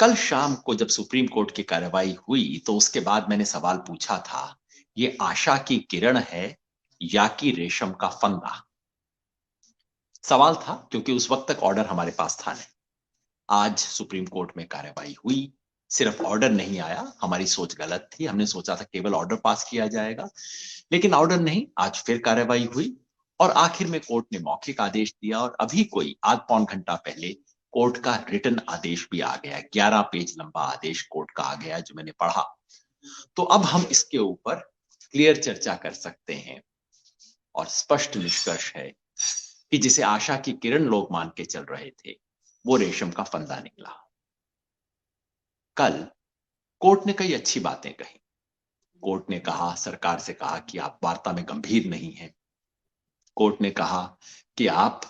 कल शाम को जब सुप्रीम कोर्ट की कार्रवाई हुई तो उसके बाद मैंने सवाल पूछा था, ये आशा की किरण है या कि रेशम का फंदा। सवाल था क्योंकि उस वक्त तक ऑर्डर हमारे पास था नहीं। आज सुप्रीम कोर्ट में कार्रवाई हुई। सिर्फ ऑर्डर नहीं आया, हमारी सोच गलत थी। हमने सोचा था केवल ऑर्डर पास किया जाएगा, लेकिन ऑर्डर नहीं, आज फिर कार्रवाई हुई और आखिर में कोर्ट ने मौखिक आदेश दिया और अभी कोई आध पौन घंटा पहले कोर्ट का रिटन आदेश भी आ गया। 11 पेज लंबा आदेश कोर्ट का आ गया जो मैंने पढ़ा। तो अब हम इसके ऊपर क्लियर चर्चा कर सकते हैं और स्पष्ट निष्कर्ष है कि जिसे आशा की किरण लोग मान के चल रहे थे वो रेशम का फंदा निकला। कल कोर्ट ने कई अच्छी बातें कही। कोर्ट ने कहा, सरकार से कहा कि आप वार्ता में गंभीर नहीं हैं। कोर्ट ने कहा कि आप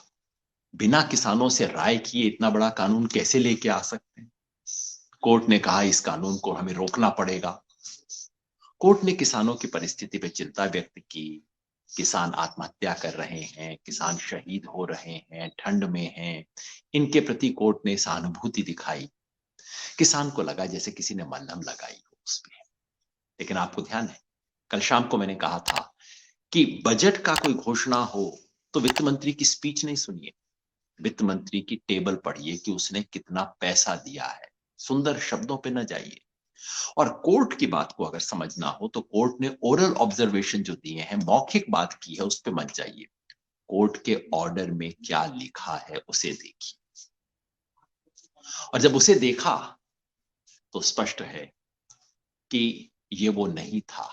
बिना किसानों से राय किए इतना बड़ा कानून कैसे लेके आ सकते हैं। कोर्ट ने कहा इस कानून को हमें रोकना पड़ेगा। कोर्ट ने किसानों की परिस्थिति पे चिंता व्यक्त की। किसान आत्महत्या कर रहे हैं, किसान शहीद हो रहे हैं, ठंड में हैं। इनके प्रति कोर्ट ने सहानुभूति दिखाई। किसान को लगा जैसे किसी ने मलहम लगाई हो उस पे। लेकिन आपको ध्यान है, कल शाम को मैंने कहा था कि बजट का कोई घोषणा हो तो वित्त मंत्री की स्पीच नहीं सुनिए, वित्त मंत्री की टेबल पढ़िए कि उसने कितना पैसा दिया है। सुंदर शब्दों पे न जाइए। और कोर्ट की बात को अगर समझना हो तो कोर्ट ने ओरल ऑब्जर्वेशन जो दिए हैं, मौखिक बात की है, उस पे मत जाइए। कोर्ट के ऑर्डर में क्या लिखा है उसे देखिए। और जब उसे देखा तो स्पष्ट है कि ये वो नहीं था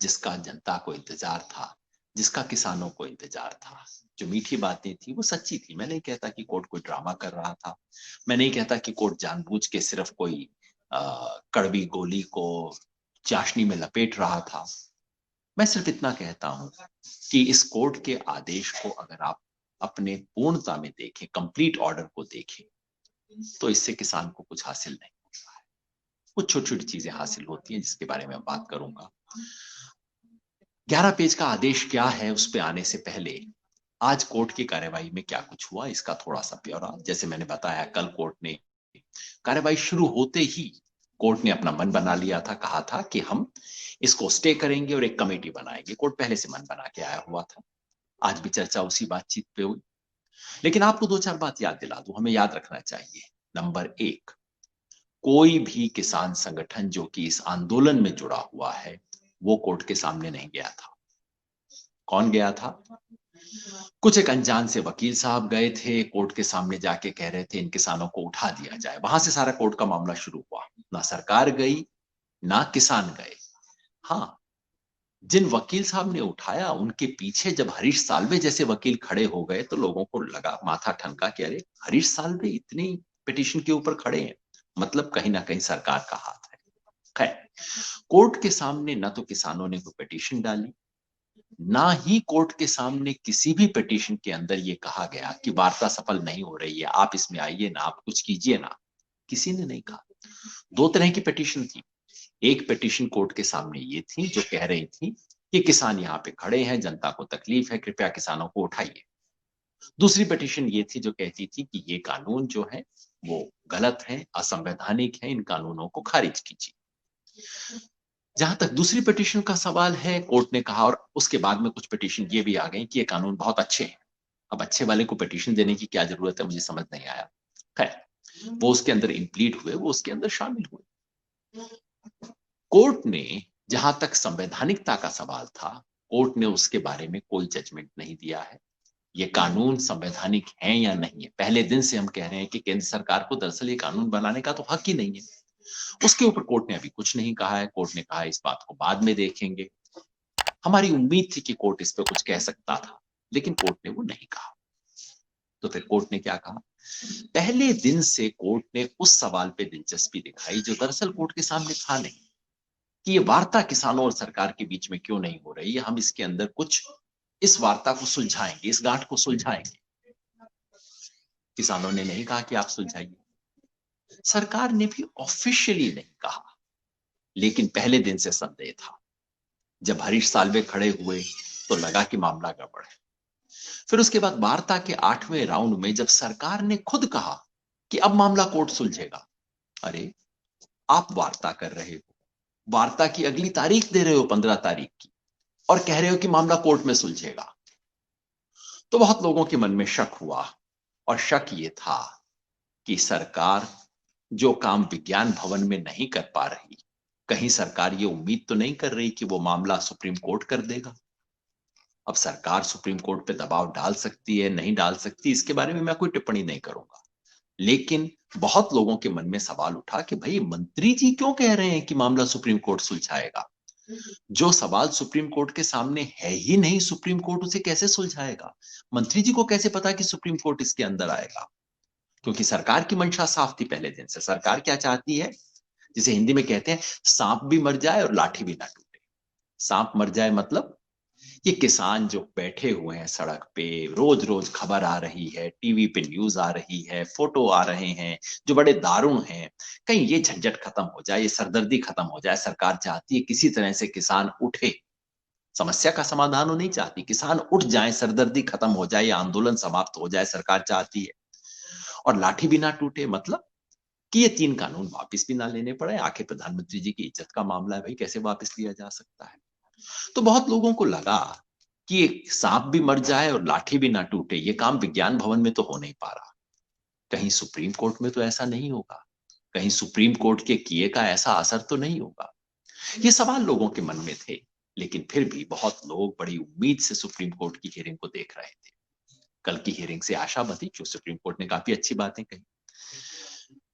जिसका जनता को इंतजार था, जिसका किसानों को इंतजार था। जो मीठी बातें थी वो सच्ची थी। मैं नहीं कहता कि कोर्ट कोई ड्रामा कर रहा था। मैं नहीं कहता कि कोर्ट जानबूझ के सिर्फ कोई कड़वी गोली को चाशनी में लपेट रहा था। मैं सिर्फ इतना कहता हूं कि इस कोर्ट के आदेश को अगर आप अपने पूर्णता में देखें, कंप्लीट ऑर्डर को देखें, तो इससे किसान को कुछ हासिल नहीं होता है। कुछ छोटी छोटी चीजें हासिल होती हैं जिसके बारे में मैं बात करूंगा। 11 पेज का आदेश क्या है उस पर आने से पहले आज कोर्ट की कार्यवाही में क्या कुछ हुआ इसका थोड़ा सा ब्यौरा। जैसे मैंने बताया, कल कोर्ट ने कार्यवाही शुरू होते ही कोर्ट ने अपना मन बना लिया था। कहा था कि हम इसको स्टे करेंगे और एक कमेटी बनाएंगे। कोर्ट पहले से मन बना के आया हुआ था। आज भी चर्चा उसी बातचीत पे हुई। लेकिन आपको दो चार बात याद दिला दूं, हमें याद रखना चाहिए। नंबर एक, कोई भी किसान संगठन जो कि इस आंदोलन में जुड़ा हुआ है वो कोर्ट के सामने नहीं गया था। कौन गया था? कुछ एक अनजान से वकील साहब गए थे, कोर्ट के सामने जाके कह रहे थे इन किसानों को उठा दिया जाए। वहां से सारा कोर्ट का मामला शुरू हुआ। ना सरकार गई, ना किसान गए। हाँ, जिन वकील साहब ने उठाया उनके पीछे जब हरीश साल्वे जैसे वकील खड़े हो गए तो लोगों को लगा, माथा ठनका कि अरे हरीश साल्वे इतनी पिटीशन के ऊपर खड़े हैं, मतलब कहीं ना कहीं सरकार का हाथ है। खैर, कोर्ट के सामने न तो किसानों ने कोई पिटीशन डाली, ना ही कोर्ट के सामने किसी भी पिटीशन के अंदर ये कहा गया कि वार्ता सफल नहीं हो रही है, आप इसमें आइए ना, आप कुछ कीजिए ना। किसी ने नहीं कहा। दो तरह की पिटीशन थी। एक पिटीशन कोर्ट के सामने ये थी जो कह रही थी कि किसान यहाँ पे खड़े हैं, जनता को तकलीफ है, कृपया किसानों को उठाइए। दूसरी पिटीशन ये थी जो कहती थी कि ये कानून जो है वो गलत है, असंवैधानिक है, इन कानूनों को खारिज कीजिए। जहां तक दूसरी पिटीशन का सवाल है, कोर्ट ने कहा, और उसके बाद में कुछ पिटीशन ये भी आ गई कि ये कानून बहुत अच्छे हैं। अब अच्छे वाले को पिटीशन देने की क्या जरूरत है, मुझे समझ नहीं आया। खैर, वो उसके अंदर इंप्लीड हुए, वो उसके अंदर शामिल हुए। कोर्ट ने, जहां तक संवैधानिकता का सवाल था, कोर्ट ने उसके बारे में कोई जजमेंट नहीं दिया है। ये कानून संवैधानिक है या नहीं है, पहले दिन से हम कह रहे हैं कि केंद्र सरकार को दरअसल ये कानून बनाने का तो हक ही नहीं है। उसके ऊपर कोर्ट ने अभी कुछ नहीं कहा है। कोर्ट ने कहा इस बात को बाद में देखेंगे। हमारी उम्मीद थी कि कोर्ट इस पे कुछ कह सकता था, लेकिन कोर्ट ने वो नहीं कहा। तो फिर कोर्ट ने क्या कहा? पहले दिन से कोर्ट ने उस सवाल पे दिलचस्पी दिखाई जो दरअसल कोर्ट के सामने था नहीं, कि ये वार्ता किसानों और सरकार के बीच में क्यों नहीं हो रही है, हम इसके अंदर कुछ इस वार्ता को सुलझाएंगे, इस गांठ को सुलझाएंगे। किसानों ने नहीं कहा कि आप सुलझाइए, सरकार ने भी ऑफिशियली नहीं कहा, लेकिन पहले दिन से संदेह था। जब हरीश साल्वे खड़े हुए तो लगा कि मामला गड़बड़ है। फिर उसके बाद वार्ता के 8वें राउंड में जब सरकार ने खुद कहा कि अब मामला कोर्ट सुलझेगा, अरे, आप वार्ता कर रहे हो, वार्ता की अगली तारीख दे रहे हो 15 तारीख की, और कह रहे हो कि मामला कोर्ट में सुलझेगा। तो बहुत लोगों के मन में शक हुआ, और शक ये था कि सरकार जो काम विज्ञान भवन में नहीं कर पा रही, कहीं सरकार ये उम्मीद तो नहीं कर रही कि वो मामला सुप्रीम कोर्ट कर देगा। अब सरकार सुप्रीम कोर्ट पे दबाव डाल सकती है, नहीं डाल सकती, इसके बारे में मैं कोई टिप्पणी नहीं करूंगा। लेकिन बहुत लोगों के मन में सवाल उठा कि भाई, मंत्री जी क्यों कह रहे हैं कि मामला सुप्रीम कोर्ट सुलझाएगा? जो सवाल सुप्रीम कोर्ट के सामने है ही नहीं, सुप्रीम कोर्ट उसे कैसे सुलझाएगा? मंत्री जी को कैसे पता कि सुप्रीम कोर्ट इसके अंदर आएगा? क्योंकि सरकार की मंशा साफ थी पहले दिन से। सरकार क्या चाहती है, जिसे हिंदी में कहते हैं, सांप भी मर जाए और लाठी भी ना टूटे। सांप मर जाए मतलब ये किसान जो बैठे हुए हैं सड़क पे, रोज रोज खबर आ रही है, टीवी पे न्यूज आ रही है, फोटो आ रहे हैं जो बड़े दारुण हैं, कहीं ये झंझट खत्म हो जाए, ये सरदर्दी खत्म हो जाए। सरकार चाहती है किसी तरह से किसान उठे, समस्या का समाधान वो नहीं चाहती, किसान उठ जाए, सरदर्दी खत्म हो जाए, आंदोलन समाप्त हो जाए, सरकार चाहती है। और लाठी भी ना टूटे मतलब कि ये 3 कानून वापस भी ना लेने पड़े। आखिर प्रधानमंत्री जी की इज्जत का मामला है भाई, कैसे वापस लिया जा सकता है? तो बहुत लोगों को लगा कि एक सांप भी मर जाए और लाठी भी ना टूटे, ये काम विज्ञान भवन में तो हो नहीं पा रहा, कहीं सुप्रीम कोर्ट में तो ऐसा नहीं होगा, कहीं सुप्रीम कोर्ट के किए का ऐसा असर तो नहीं होगा। ये सवाल लोगों के मन में थे, लेकिन फिर भी बहुत लोग बड़ी उम्मीद से सुप्रीम कोर्ट की हियरिंग को देख रहे थे। कल की हियरिंग से आशा बंधी, जो सुप्रीम कोर्ट ने काफी अच्छी बातें कही।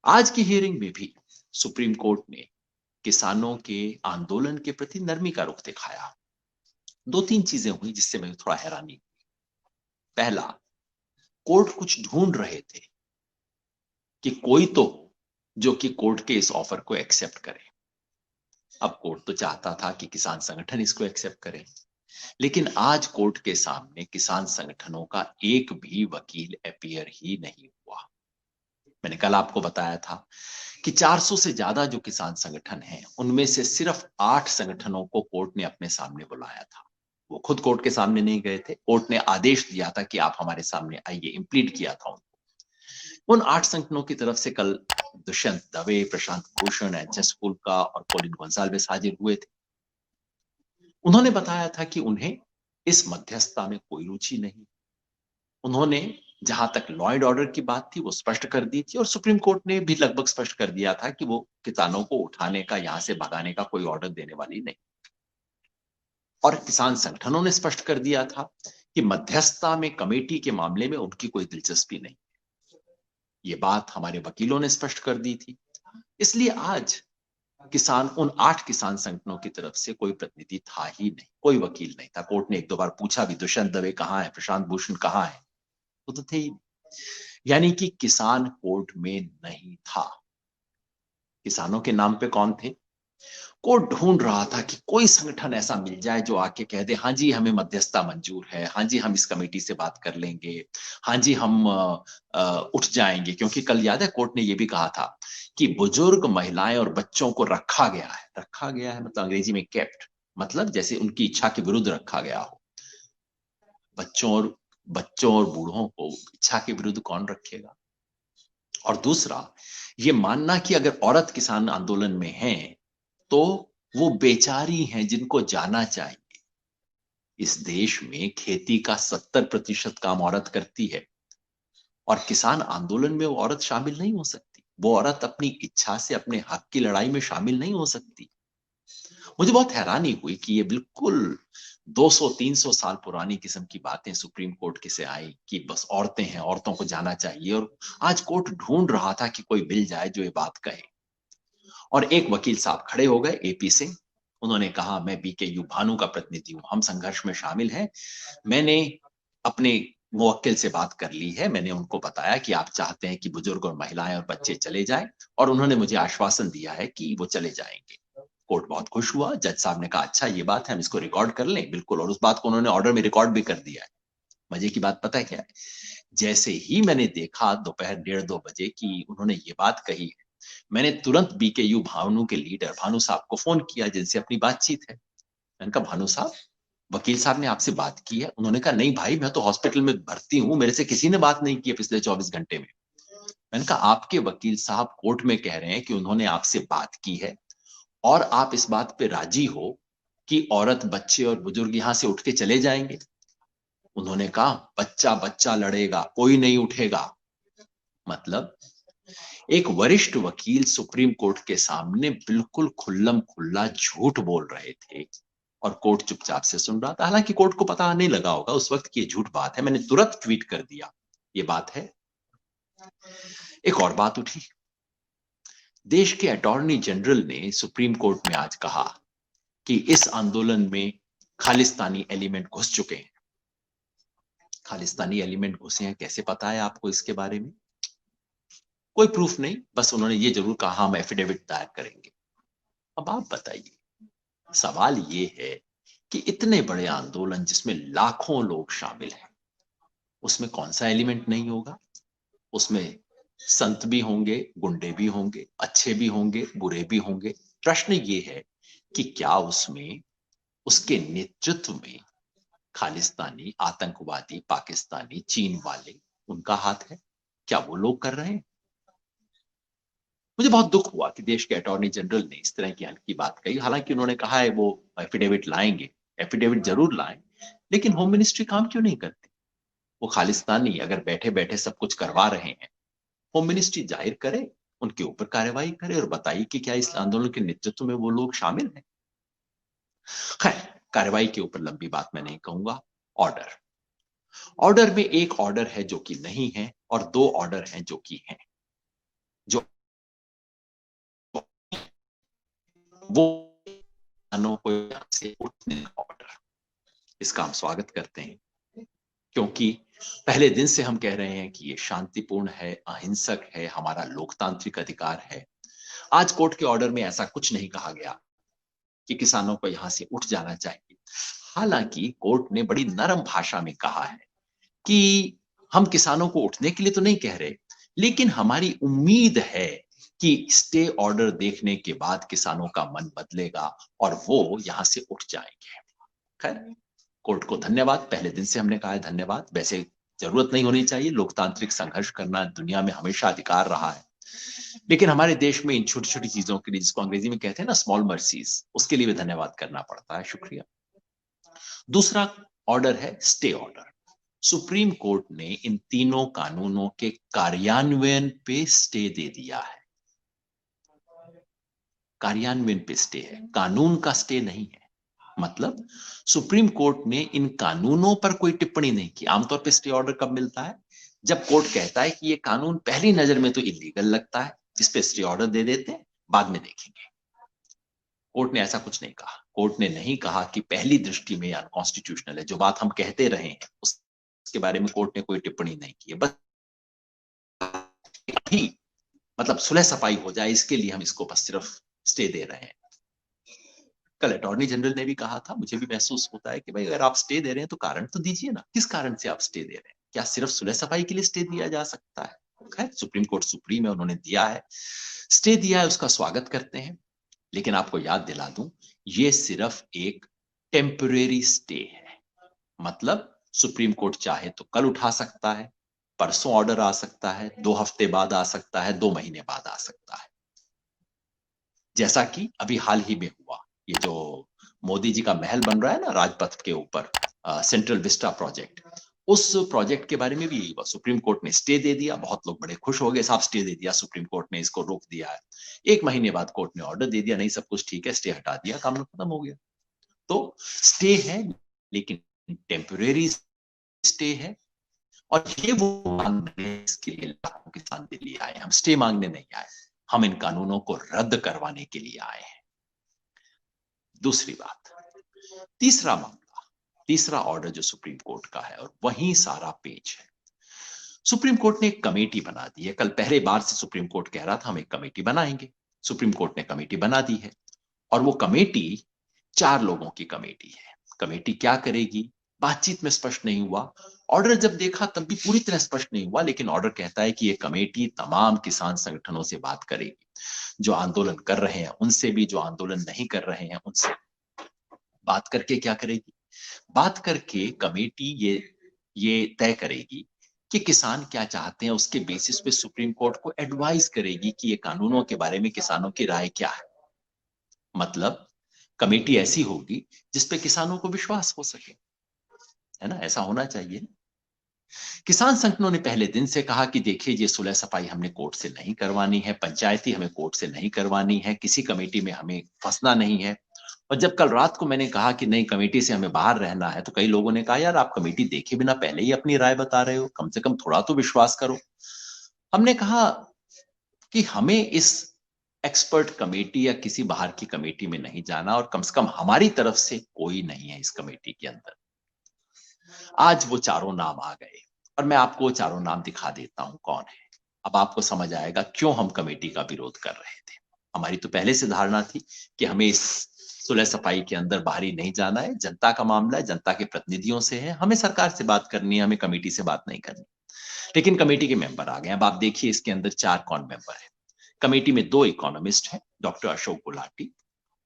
आज की हियरिंग में भी सुप्रीम कोर्ट ने किसानों के आंदोलन के प्रति नरमी का रुख दिखाया। 2-3 चीजें हुई जिससे मैं थोड़ा हैरानी हुई। पहला, कोर्ट कुछ ढूंढ रहे थे कि कोई तो हो जो कि कोर्ट के इस ऑफर को एक्सेप्ट करे। अब कोर्ट तो चाहता था कि किसान संगठन इसको एक्सेप्ट करे, लेकिन आज कोर्ट के सामने किसान संगठनों का एक भी वकील अपीयर ही नहीं हुआ। मैंने कल आपको बताया था कि 400 से ज्यादा जो किसान संगठन हैं, उनमें से सिर्फ 8 संगठनों को कोर्ट ने अपने सामने बुलाया था। वो खुद कोर्ट के सामने नहीं गए थे, कोर्ट ने आदेश दिया था कि आप हमारे सामने आइए, इंप्लीड किया था उनको। उन 8 संगठनों की तरफ से कल दुष्यंत दवे, प्रशांत भूषण, एच.एस. फुल्का और पॉलिन गोंसाल्विस हाजिर हुए थे। उन्होंने बताया था कि उन्हें इस मध्यस्थता में कोई रुचि नहीं। उन्होंने जहां तक लॉ एंड ऑर्डर की बात थी वो स्पष्ट कर दी थी, और सुप्रीम कोर्ट ने भी लगभग स्पष्ट कर दिया था कि वो किसानों को उठाने का, यहां से भगाने का कोई ऑर्डर देने वाली नहीं। और किसान संगठनों ने स्पष्ट कर दिया था कि मध्यस्थता में कमेटी के मामले में उनकी कोई दिलचस्पी नहीं। ये बात हमारे वकीलों ने स्पष्ट कर दी थी। इसलिए आज उन 8 किसान संगठनों की तरफ से कोई प्रतिनिधि था ही नहीं, कोई वकील नहीं था। कोर्ट ने 1-2 बार पूछा भी, दुष्यंत दवे कहाँ है, प्रशांत भूषण कहाँ है, वो तो थे ही नहीं। यानी कि किसान कोर्ट में नहीं था। किसानों के नाम पे कौन थे? कोर्ट ढूंढ रहा था कि कोई संगठन ऐसा मिल जाए जो आके कह दे, हाँ जी हमें मध्यस्थता मंजूर है, हाँ जी हम इस कमेटी से बात कर लेंगे, हाँ जी हम उठ जाएंगे। क्योंकि कल याद है कोर्ट ने यह भी कहा था कि बुजुर्ग, महिलाएं और बच्चों को रखा गया है। रखा गया है मतलब अंग्रेजी में केप्ट, मतलब जैसे उनकी इच्छा के विरुद्ध रखा गया हो। बच्चों और बूढ़ों को इच्छा के विरुद्ध कौन रखेगा? और दूसरा, ये मानना कि अगर औरत किसान आंदोलन में है तो वो बेचारी हैं जिनको जाना चाहिए। इस देश में खेती का 70% काम औरत करती है, और किसान आंदोलन में वो औरत शामिल नहीं हो सकती। वो औरत अपनी इच्छा से अपने हक की लड़ाई में शामिल नहीं हो सकती। मुझे बहुत हैरानी हुई कि ये बिल्कुल 200-300 साल पुरानी किस्म की बातें सुप्रीम कोर्ट की से आई कि बस औरतें हैं, औरतों को जाना चाहिए, और आज कोर्ट ढूंढ रहा था कि कोई मिल जाए जो ये बात कहे। और एक वकील साहब खड़े हो गए, एपी सिंह। उन्होंने कहा, मैं बीकेयू भानु का प्रतिनिधि हूं, हम संघर्ष में शामिल हैं। मैंने अपने मुवक्किल से बात कर ली है, मैंने उनको बताया कि आप चाहते हैं कि बुजुर्ग और महिलाएं और बच्चे चले जाएं, और उन्होंने मुझे आश्वासन दिया है कि वो चले जाएंगे। कोर्ट बहुत खुश हुआ। जज साहब ने कहा, अच्छा ये बात है, हम इसको रिकॉर्ड कर लें। बिल्कुल, और उस बात को उन्होंने ऑर्डर में रिकॉर्ड भी कर दिया है। मजे की बात पता है क्या है? जैसे ही मैंने देखा दोपहर 1:30-2 बजे कि उन्होंने ये बात कही है, मैंने तुरंत बीकेयू भानु के लीडर भानु साहब को फोन किया, जिनसे अपनी बातचीत है। मैंने कहा, भानु साहब, वकील साहब ने आपसे बात की है? उन्होंने कहा, नहीं भाई, मैं तो हॉस्पिटल में भर्ती हूं, मेरे से किसी ने बात नहीं की है पिछले 24 घंटे में। मैंने कहा आपके वकील साहब कोर्ट में कह रहे हैं कि उन्होंने आपसे बात की है और आप इस बात पे राजी हो कि औरत, बच्चे और बुजुर्ग यहां से उठ के चले जाएंगे। उन्होंने कहा बच्चा बच्चा लड़ेगा, कोई नहीं उठेगा। मतलब एक वरिष्ठ वकील सुप्रीम कोर्ट के सामने बिल्कुल खुल्लम खुल्ला झूठ बोल रहे थे और कोर्ट चुपचाप से सुन रहा था। हालांकि कोर्ट को पता नहीं लगा होगा उस वक्त की ये झूठ बात है। मैंने तुरंत ट्वीट कर दिया ये बात है। एक और बात उठी। देश के अटॉर्नी जनरल ने सुप्रीम कोर्ट में आज कहा कि इस आंदोलन में खालिस्तानी एलिमेंट घुस चुके हैं। खालिस्तानी एलिमेंट घुसे हैं, कैसे पता है आपको इसके बारे में? कोई प्रूफ नहीं, बस उन्होंने ये जरूर कहा हम एफिडेविट दायर करेंगे। अब आप बताइए, सवाल ये है कि इतने बड़े आंदोलन जिसमें लाखों लोग शामिल हैं, उसमें कौन सा एलिमेंट नहीं होगा? उसमें संत भी होंगे, गुंडे भी होंगे, अच्छे भी होंगे, बुरे भी होंगे। प्रश्न ये है कि क्या उसमें, उसके नेतृत्व में खालिस्तानी, आतंकवादी, पाकिस्तानी, चीन वाले, उनका हाथ है? क्या वो लोग कर रहे हैं? मुझे बहुत दुख हुआ कि देश के अटॉर्नी जनरल ने इस तरह की हल्की बात कही। हालांकि उन्होंने कहा है वो एफिडेविट लाएंगे, एफिडेविट जरूर लाएं, लेकिन होम मिनिस्ट्री काम क्यों नहीं करती? वो खालिस्तानी अगर बैठे बैठे सब कुछ करवा रहे हैं, होम मिनिस्ट्री जाहिर करे, उनके ऊपर कार्रवाई करे और बताइए कि क्या इस आंदोलन के नेतृत्व में वो लोग शामिल हैं। खैर, कार्रवाई के ऊपर लंबी बात मैं नहीं कहूंगा। ऑर्डर, ऑर्डर में एक ऑर्डर है जो कि नहीं है और दो ऑर्डर हैं जो कि हैं। जो वो को यहां से उठने का ऑर्डर, इसका हम स्वागत करते हैं, क्योंकि पहले दिन से हम कह रहे हैं कि ये शांतिपूर्ण है, अहिंसक है, हमारा लोकतांत्रिक अधिकार है। आज कोर्ट के ऑर्डर में ऐसा कुछ नहीं कहा गया कि किसानों को यहां से उठ जाना चाहिए। हालांकि कोर्ट ने बड़ी नरम भाषा में कहा है कि हम किसानों को उठने के लिए तो नहीं कह रहे, लेकिन हमारी उम्मीद है कि स्टे ऑर्डर देखने के बाद किसानों का मन बदलेगा और वो यहां से उठ जाएंगे। खैर, कोर्ट को धन्यवाद, पहले दिन से हमने कहा है धन्यवाद। वैसे जरूरत नहीं होनी चाहिए, लोकतांत्रिक संघर्ष करना दुनिया में हमेशा अधिकार रहा है, लेकिन हमारे देश में इन छोटी छोटी चीजों के लिए, जिसको अंग्रेजी में कहते हैं ना स्मॉल मर्सीज, उसके लिए भी धन्यवाद करना पड़ता है। शुक्रिया। दूसरा ऑर्डर है स्टे ऑर्डर। सुप्रीम कोर्ट ने इन तीनों कानूनों के कार्यान्वयन पे स्टे दे दिया है। कार्यान्वयन पे स्टे है, कानून का स्टे नहीं है। मतलब सुप्रीम कोर्ट ने इन कानूनों पर कोई टिप्पणी नहीं की। आमतौर पे स्टे ऑर्डर कब मिलता है? जब कोर्ट कहता है कि ये कानून पहली नजर में तो इलीगल लगता है, इस पे स्टे ऑर्डर दे देते हैं, बाद में देखेंगे। कोर्ट ने ऐसा कुछ नहीं कहा। कोर्ट ने नहीं कहा कि पहली दृष्टि में अनकॉन्स्टिट्यूशनल है, जो बात हम कहते रहे हैं उसके बारे में कोर्ट ने कोई टिप्पणी नहीं की है। बस ही, मतलब सुलह सफाई हो जाए इसके लिए हम इसको बस सिर्फ स्टे दे रहे हैं। कल अटॉर्नी जनरल ने भी कहा था, मुझे भी महसूस होता है कि भाई अगर आप स्टे दे रहे हैं तो कारण तो दीजिए ना, किस कारण से आप स्टे दे रहे हैं? क्या सिर्फ सुलह सफाई के लिए स्टे दिया जा सकता है? खैर, सुप्रीम कोर्ट सुप्रीम है, उन्होंने दिया है, स्टे दिया है, उसका स्वागत करते हैं। लेकिन आपको याद दिला दूं, ये सिर्फ एक टेम्परेरी स्टे है। मतलब सुप्रीम कोर्ट चाहे तो कल उठा सकता है, परसों ऑर्डर आ सकता है, 2 हफ्ते बाद आ सकता है, 2 महीने बाद आ सकता है, जैसा कि अभी हाल ही में हुआ। ये जो मोदी जी का महल बन रहा है ना राजपथ के ऊपर, सेंट्रल विस्टा प्रोजेक्ट, उस प्रोजेक्ट के बारे में भी यही हुआ। सुप्रीम कोर्ट ने स्टे दे दिया, बहुत लोग बड़े खुश हो गए, साहब स्टे दे दिया सुप्रीम कोर्ट ने, इसको रोक दिया है। 1 महीने बाद कोर्ट ने ऑर्डर दे दिया, नहीं सब कुछ ठीक है, स्टे हटा दिया, काम खत्म हो गया। तो स्टे है, लेकिन टेम्परेरी स्टे है। और ये वो मांगने इसके लिए लाखों किसान दिल्ली आए, हम स्टे मांगने नहीं आए, हम इन कानूनों को रद्द करवाने के लिए आए हैं। दूसरी बात, तीसरा मामला, तीसरा ऑर्डर जो सुप्रीम कोर्ट का है, और वहीं सारा पेच है। सुप्रीम कोर्ट ने एक कमेटी बना दी है। कल पहले बार से सुप्रीम कोर्ट कह रहा था हम एक कमेटी बनाएंगे। सुप्रीम कोर्ट ने कमेटी बना दी है और वो कमेटी 4 लोगों की कमेटी है। कमेटी क्या करेगी, बातचीत में स्पष्ट नहीं हुआ। ऑर्डर जब देखा तब भी पूरी तरह स्पष्ट नहीं हुआ, लेकिन ऑर्डर कहता है कि ये कमेटी तमाम किसान संगठनों से बात करेगी, जो आंदोलन कर रहे हैं उनसे भी, जो आंदोलन नहीं कर रहे हैं उनसे। बात करके क्या करेगी? बात करके कमेटी ये तय करेगी कि किसान क्या चाहते हैं, उसके बेसिस पे सुप्रीम कोर्ट को एडवाइस करेगी कि ये कानूनों के बारे में किसानों की राय क्या है। मतलब कमेटी ऐसी होगी जिसपे किसानों को विश्वास हो सके, है ना, ऐसा होना चाहिए। किसान संगठनों ने पहले दिन से कहा कि देखिए, ये सुलह सफाई हमने कोर्ट से नहीं करवानी है, पंचायती हमें कोर्ट से नहीं करवानी है, किसी कमेटी में हमें फंसना नहीं है। और जब कल रात को मैंने कहा कि नहीं, कमेटी से हमें बाहर रहना है, तो कई लोगों ने कहा यार, आप कमेटी देखे बिना पहले ही अपनी राय बता रहे हो, कम से कम थोड़ा तो विश्वास करो। हमने कहा कि हमें इस एक्सपर्ट कमेटी या किसी बाहर की कमेटी में नहीं जाना, और कम से कम हमारी तरफ से कोई नहीं है इस कमेटी के अंदर। आज वो चारों नाम आ गए और मैं आपको वो चारों नाम दिखा देता हूं कौन है। अब आपको समझ आएगा क्यों हम कमेटी का विरोध कर रहे थे। हमारी तो पहले से धारणा थी कि हमें इस सुलह सफाई के अंदर बाहरी नहीं जाना है, जनता का मामला है, जनता के प्रतिनिधियों से है, हमें सरकार से बात करनी है, हमें कमेटी से बात नहीं करनी। लेकिन कमेटी के मेंबर आ गए। अब आप देखिए इसके अंदर 4 कौन मेंबर है। कमेटी में 2 इकोनॉमिस्ट हैं, डॉक्टर अशोक गुलाटी,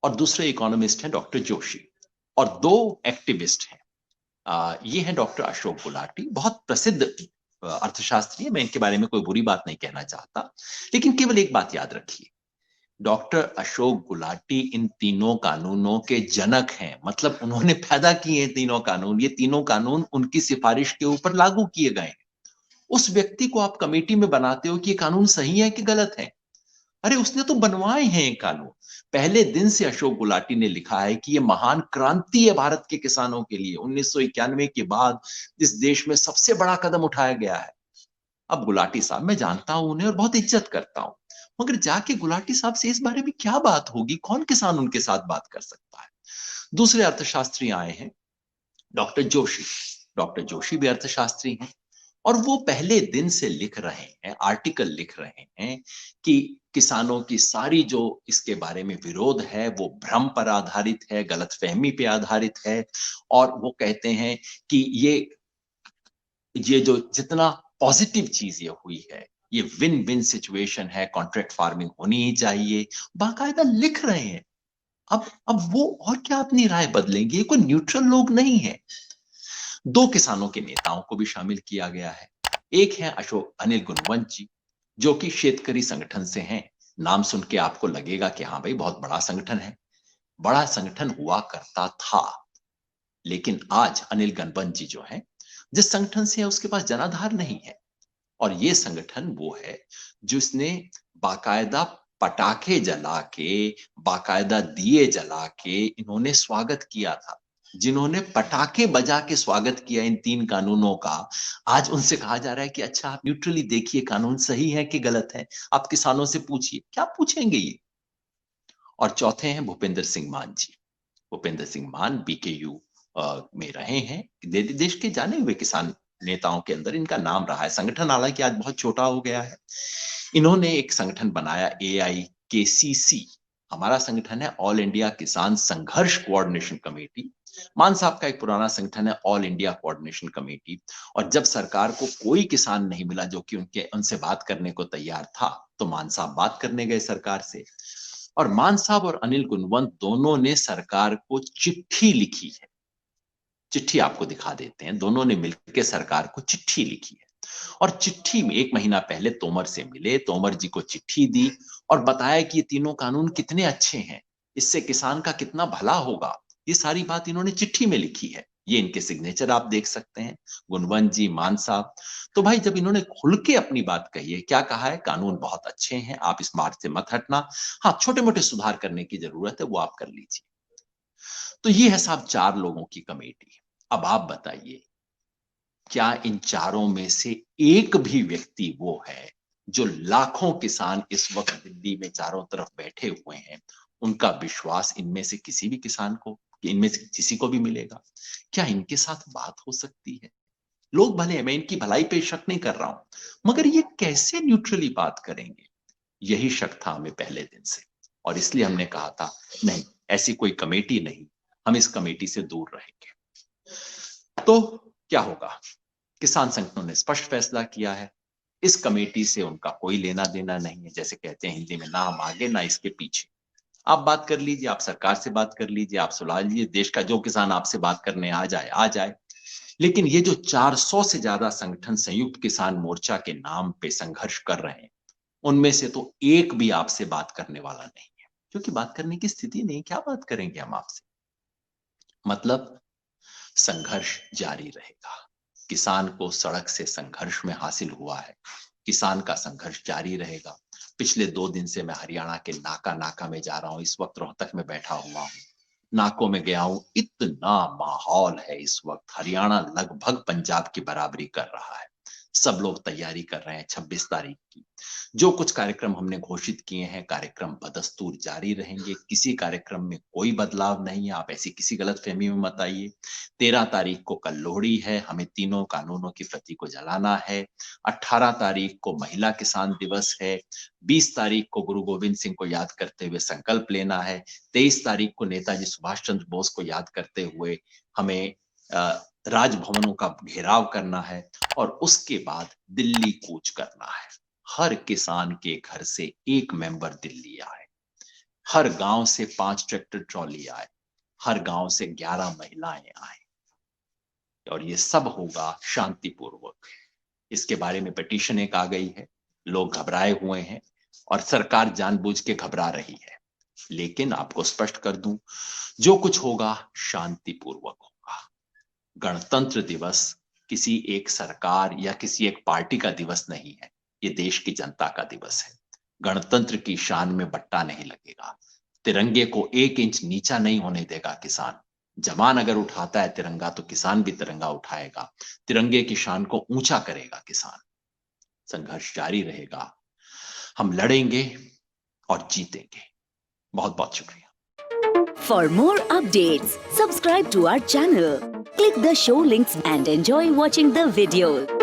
और दूसरे इकोनॉमिस्ट हैं डॉक्टर जोशी, और 2 एक्टिविस्ट हैं। ये हैं डॉक्टर अशोक गुलाटी, बहुत प्रसिद्ध अर्थशास्त्री है। मैं इनके बारे में कोई बुरी बात नहीं कहना चाहता, लेकिन केवल एक बात याद रखिए, डॉक्टर अशोक गुलाटी इन तीनों कानूनों के जनक हैं। मतलब उन्होंने पैदा किए हैं तीनों कानून, ये तीनों कानून उनकी सिफारिश के ऊपर लागू किए गए हैं। उस व्यक्ति को आप कमेटी में बनाते हो कि ये कानून सही है कि गलत है। अरे उसने तो बनवाए हैं ये कानून। पहले दिन से अशोक गुलाटी ने लिखा है कि ये महान क्रांति है भारत के किसानों के लिए। 1991 के बाद इस देश में सबसे बड़ा कदम उठाया गया है। अब गुलाटी साहब, मैं जानता हूं उन्हें और बहुत इज्जत करता हूं, मगर जाके गुलाटी साहब से इस बारे में क्या बात होगी? कौन किसान उनके साथ बात कर सकता है? दूसरे अर्थशास्त्री आए हैं, डॉक्टर जोशी। डॉक्टर जोशी भी अर्थशास्त्री हैं, और वो पहले दिन से लिख रहे हैं, आर्टिकल लिख रहे हैं कि किसानों की सारी जो इसके बारे में विरोध है वो भ्रम पर आधारित है, गलतफहमी पे आधारित है। और वो कहते हैं कि ये जो जितना पॉजिटिव चीज ये हुई है, ये विन विन सिचुएशन है, कॉन्ट्रैक्ट फार्मिंग होनी ही चाहिए, बाकायदा लिख रहे हैं। अब वो और क्या अपनी राय बदलेंगे? ये कोई न्यूट्रल लोग नहीं है। 2 किसानों के नेताओं को भी शामिल किया गया है। एक है अशोक अनिल गुणवंत जी, जो कि शेतकरी संगठन से हैं। नाम सुन के आपको लगेगा कि हाँ भाई, बहुत बड़ा संगठन है। बड़ा संगठन हुआ करता था, लेकिन आज अनिल गुणवंत जी जो है, जिस संगठन से है उसके पास जनाधार नहीं है। और ये संगठन वो है जिसने बाकायदा पटाखे जला के, बाकायदा दिए जला के इन्होंने स्वागत किया था। जिन्होंने पटाखे बजा के स्वागत किया इन 3 कानूनों का, आज उनसे कहा जा रहा है कि अच्छा, आप न्यूट्रली देखिए कानून सही है कि गलत है, आप किसानों से पूछिए। क्या पूछेंगे ये? और चौथे हैं भूपेंद्र सिंह मान जी। भूपेंद्र सिंह मान बीकेयू में रहे हैं, देश के जाने हुए किसान नेताओं के अंदर इनका नाम रहा है। संगठन हालांकि आज बहुत छोटा हो गया है। इन्होंने एक संगठन बनाया, AIKCC। हमारा संगठन है ऑल इंडिया किसान संघर्ष कोऑर्डिनेशन कमेटी। मान साहब का एक पुराना संगठन है ऑल इंडिया कोऑर्डिनेशन कमेटी। और जब सरकार को कोई किसान नहीं मिला जो कि उनसे बात करने को तैयार था, तो मान साहब बात करने गए सरकार से। और मान साहब और अनिल गुणवंत दोनों ने सरकार को चिट्ठी लिखी है। चिट्ठी आपको दिखा देते हैं। दोनों ने मिलकर सरकार को चिट्ठी लिखी है, और चिट्ठी में 1 महीना पहले तोमर से मिले, तोमर जी को चिट्ठी दी और बताया कि ये तीनों कानून कितने अच्छे हैं, इससे किसान का कितना भला होगा। ये सारी बात इन्होंने चिट्ठी में लिखी है। ये इनके सिग्नेचर आप देख सकते हैं, गुणवंत जी, मान साहब। तो भाई, जब इन्होंने खुल के अपनी बात कही है, क्या कहा है? कानून बहुत अच्छे हैं, आप इस मार्ग से मत हटना, हाँ छोटे मोटे सुधार करने की जरूरत है, वो आप कर लीजिए। तो ये है साहब 4 लोगों की कमेटी। अब आप बताइए, क्या इन चारों में से एक भी व्यक्ति वो है जो लाखों किसान इस वक्त दिल्ली में चारों तरफ बैठे हुए हैं, उनका विश्वास इनमें से किसी भी किसान को, इनमें से किसी को भी मिलेगा? क्या इनके साथ बात हो सकती है? लोग भले हैं, मैं इनकी भलाई पे शक नहीं कर रहा हूं, मगर ये कैसे न्यूट्रली बात करेंगे? यही शक था हमें पहले दिन से, और इसलिए हमने कहा था नहीं, ऐसी कोई कमेटी नहीं, हम इस कमेटी से दूर रहेंगे। तो क्या होगा? किसान संगठनों ने स्पष्ट फैसला किया है, इस कमेटी से उनका कोई लेना देना नहीं है। जैसे कहते हैं हिंदी में, ना हम आगे ना इसके पीछे। आप बात कर लीजिए, आप सरकार से बात कर लीजिए, आप सुलझा लीजिए, देश का जो किसान आपसे बात करने आ जाए आ जाए। लेकिन ये जो 400 से ज्यादा संगठन संयुक्त किसान मोर्चा के नाम पे संघर्ष कर रहे हैं, उनमें से तो एक भी आपसे बात करने वाला नहीं है, क्योंकि बात करने की स्थिति नहीं। क्या बात करेंगे हम आपसे? मतलब संघर्ष जारी रहेगा। किसान को सड़क से संघर्ष में हासिल हुआ है, किसान का संघर्ष जारी रहेगा। पिछले 2 दिन से मैं हरियाणा के नाका नाका में जा रहा हूं, इस वक्त रोहतक में बैठा हुआ हूं, नाकों में गया हूं, इतना माहौल है इस वक्त। हरियाणा लगभग पंजाब की बराबरी कर रहा है। सब लोग तैयारी कर रहे हैं 26 तारीख की। जो कुछ कार्यक्रम हमने घोषित किए हैं, कार्यक्रम बदस्तूर जारी रहेंगे। किसी कार्यक्रम में कोई बदलाव नहीं है, आप ऐसी किसी गलतफहमी में मत आइए। 13 तारीख को कल लोहड़ी है, हमें तीनों कानूनों की प्रति को जलाना है। 18 तारीख को महिला किसान दिवस है। 20 तारीख को गुरु गोविंद सिंह को याद करते हुए संकल्प लेना है। 23 तारीख को नेताजी सुभाष चंद्र बोस को याद करते हुए हमें राजभवनों का घेराव करना है, और उसके बाद दिल्ली कूच करना है। हर किसान के घर से एक मेंबर दिल्ली आए, हर गांव से 5 ट्रैक्टर ट्रॉली आए, हर गांव से 11 महिलाएं आए, और ये सब होगा शांतिपूर्वक। इसके बारे में पिटीशन एक आ गई है, लोग घबराए हुए हैं और सरकार जानबूझ के घबरा रही है। लेकिन आपको स्पष्ट कर दूं, जो कुछ होगा शांतिपूर्वक होगा। गणतंत्र दिवस किसी एक सरकार या किसी एक पार्टी का दिवस नहीं है, ये देश की जनता का दिवस है। गणतंत्र की शान में बट्टा नहीं लगेगा। तिरंगे को 1 इंच नीचा नहीं होने देगा किसान। जवान अगर उठाता है तिरंगा, तो किसान भी तिरंगा उठाएगा। तिरंगे की शान को ऊंचा करेगा किसान। संघर्ष जारी रहेगा, हम लड़ेंगे और जीतेंगे। बहुत बहुत शुक्रिया। For more updates, subscribe to our channel, click the show links and enjoy watching the videos.